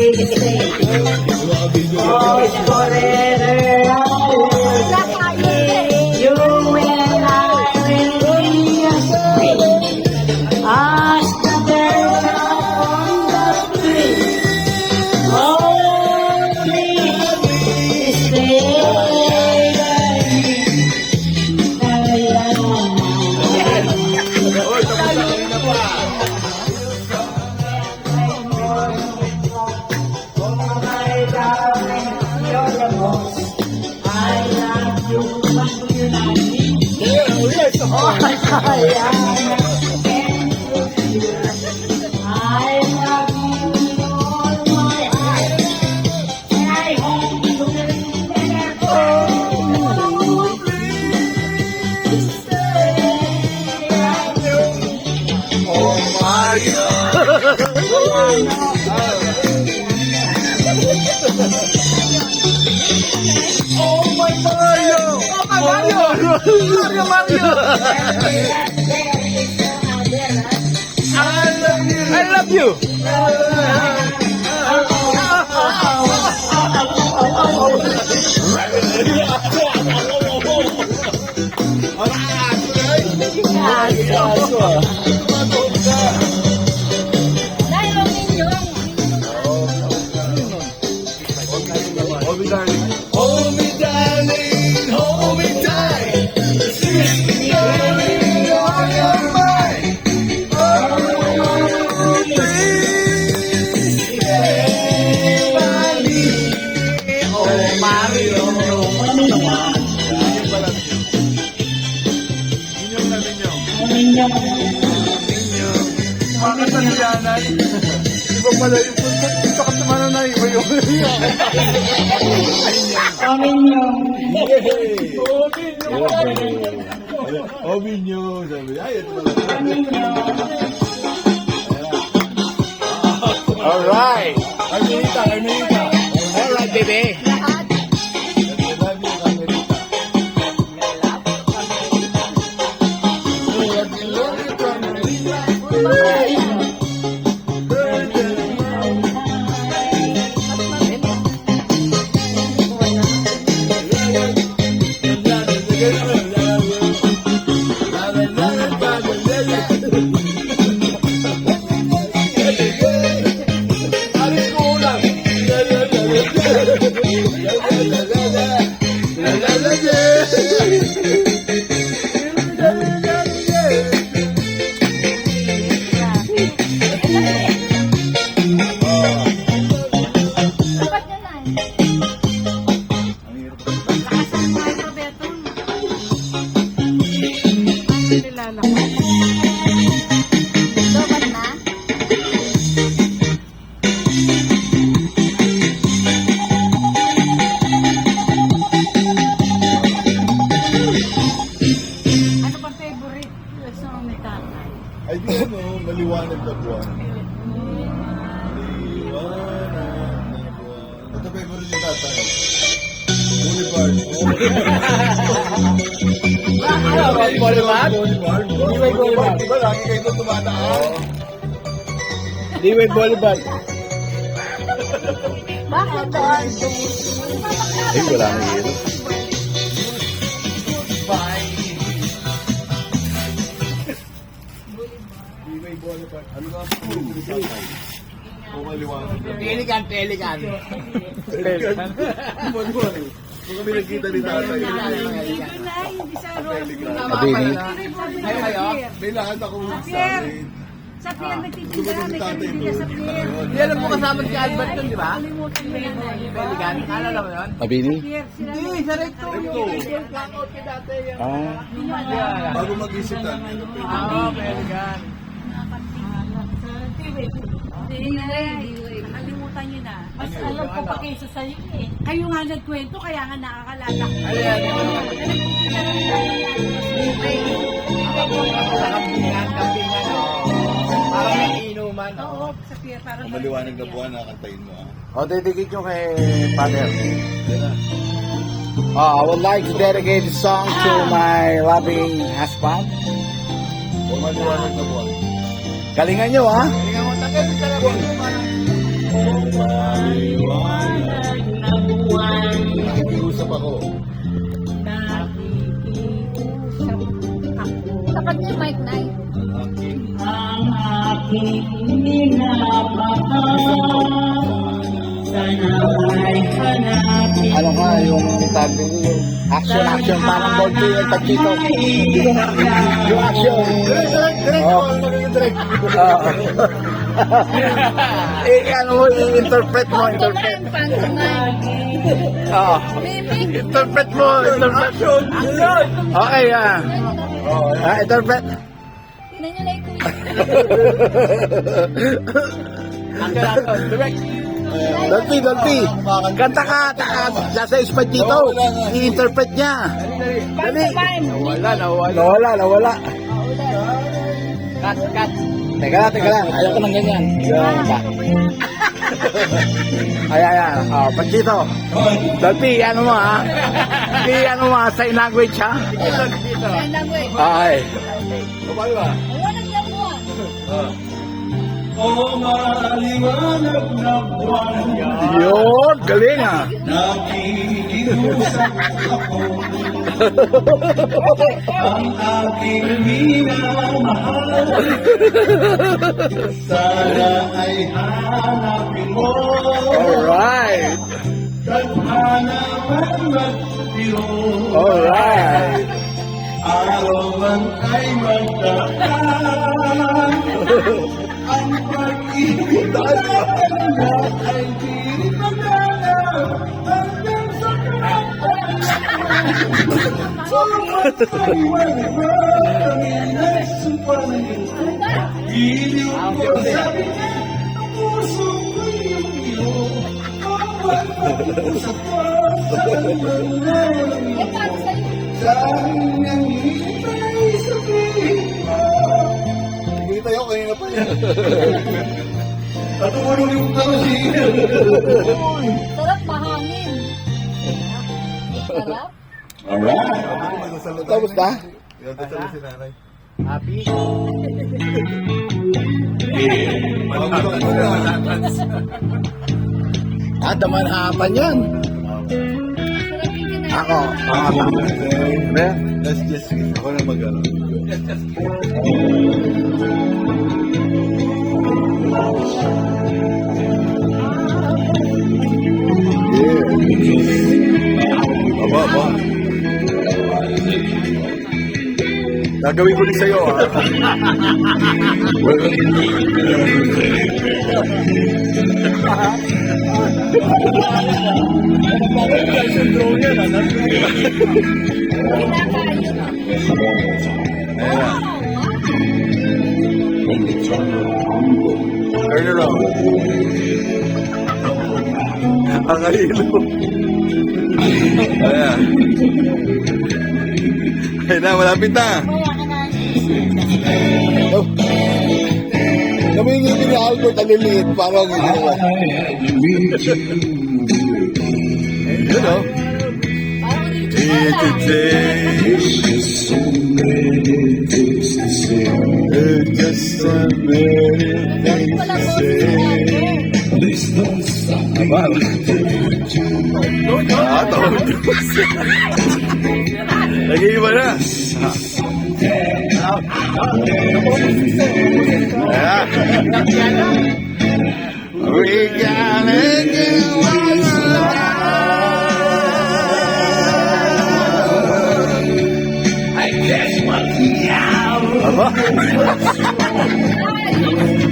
I love you. Hold me, darling. Hold me, darling. Hold me tight. Darling, you're mine. Oh, please stay by me. Oh, Mario. Minyong. Makakasal si Anay. Iba pala yung punta. Dito ka tumano na iba yung Ominyo. Sabi. Ay, ito pala. Alright. Carmelita. Alright, baby. Ay, di ano, maliwanag na buwan. Maliwanag na buwan. Ito favorite yung tatay. Boulevard. Boulevard? Boulevard. Diba lagi kayo doon tumataan? Liway Boulevard. Bakit doon? Ay, wala na yelo. Liway Boulevard. Ano nga po? Boulevard. O maliwanag na buwan. Pelikan. Boulevard. Kung kami nagkita ni tatay. Abini. May lahat akong sabi. Sa pier, nagtitinda, may kanina sa pier. Hindi alam mo kasama si Albert yun, di ba? Kalimutan mo yan. Pelikan. Alala mo yun? Abini? Pier, sila Hindi, sa recto. Yung blackout ka dati. Bago mag-isip natin. Pelikan. Nakalimutan nyo na. Mas alam ko pa kaysa sa'yo eh. Kayo nga nagkwento, kaya nga nakakalala ko. Ayan. Sa kampingan. Parang may inuman. Oo, sa pier. Parang Maliwanag na buwan, nakakantayin mo ah. O, dedicate nyo kay Father. I would like to dedicate this song to my loving husband. O maliwanag na buwan. Galingan nyo, ha? Hindi nga mo tagal. Sa labang mo. Nakikiusap ako. Nakikiusap ako. Tapat niyo, Mike Knight. Ang aking minamahal, sana'y hanapin. Ano ka, yung tabi yung action, parang Dolphy and Pachito. Yung action. Oh. Ano mo, i-interpret mo. Pantomime. Oo. Mimic. Interpret mo, interpret. Okay, interpret. Tingnan niyo na ito. Direct. Dolphy. Kanta ka, nasa spot dito. I-interpret niya. Dali. Nawala. Cut. Teka lang. Ayaw ko ng ganyan. Ayan. Pachito. Dolphy, ano mo ha? Ano mo ha? Sign language ha? Sign language. Okay. Paano ba? Wala nang mo. O maliwanag na buwan, Yun, galing ha. nakikiusap ako. Ang aking minamahal, sana ay hanapin mo. Alright. Tadhana man magtiro, Alright. araw man ay magdaan. Ang pag-ibig natin ay di magdaan hanggang sa karapatan. Sumat ay wala kami nagsumpanin. Iliw ko sabi niya, ang puso ko'y iyong bawat pag-usap pa sa pangalan. Eh, paano sa'yo? Saan ang hintay sabihin mo? Nakikita ko kanina pa yan. At umulong yung karosin. Sarap mahangin. Sarap? Tapos na? Pinagdasal si nanay. Happy? Daman hapan yan. Sarap yung kinain. Ako, Let's just ako na mag-ano. Aba. Gagawin ko din sa'yo, ha? Turn around. Ang alilo. Ayan. Ayun na, malapit na. Namingin ni Albert ang liliit, parang ginawa. Yun o. Just so many things to say. Just so many things to say. Please don't stop me. Tawag ko. Nag-iiba na. We gotta get Aba?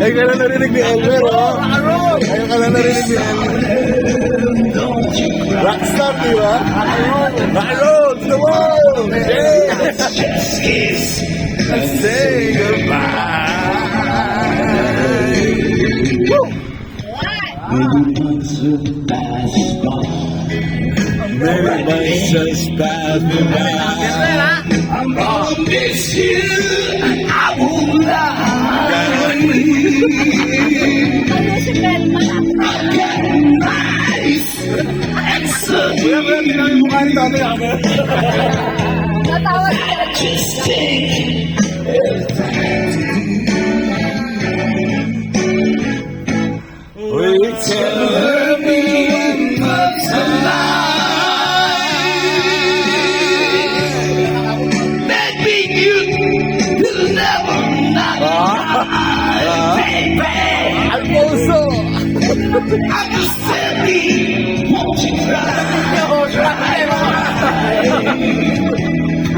Ay, ka lang narinig ni Elmer, oh. Ay, ka lang narinig ni Elmer. Rockstar, di ba? Rock'n'roll to the world! Yes! Let's say goodbye! Woo! Many months just passed me by. I'm gonna miss you. I won't lie. Ano si Belma? Natawag siya. We Understand me, won't you cry?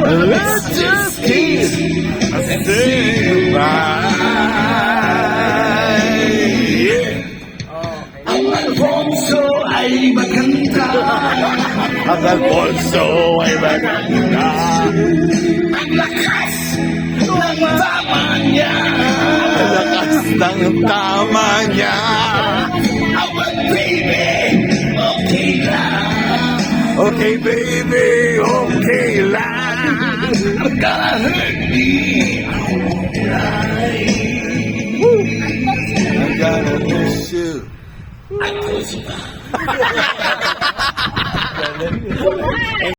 Let's just kiss and say goodbye. Yeah. Ang Alfonso ay maganda. Ang Alfonso ay maganda. Ang lakas ng tama niya. Ang lakas ng tama niya. Our baby, okay lang. Okay, baby, okay lang. I'm gonna hurt me. I'm gonna miss you. I told you.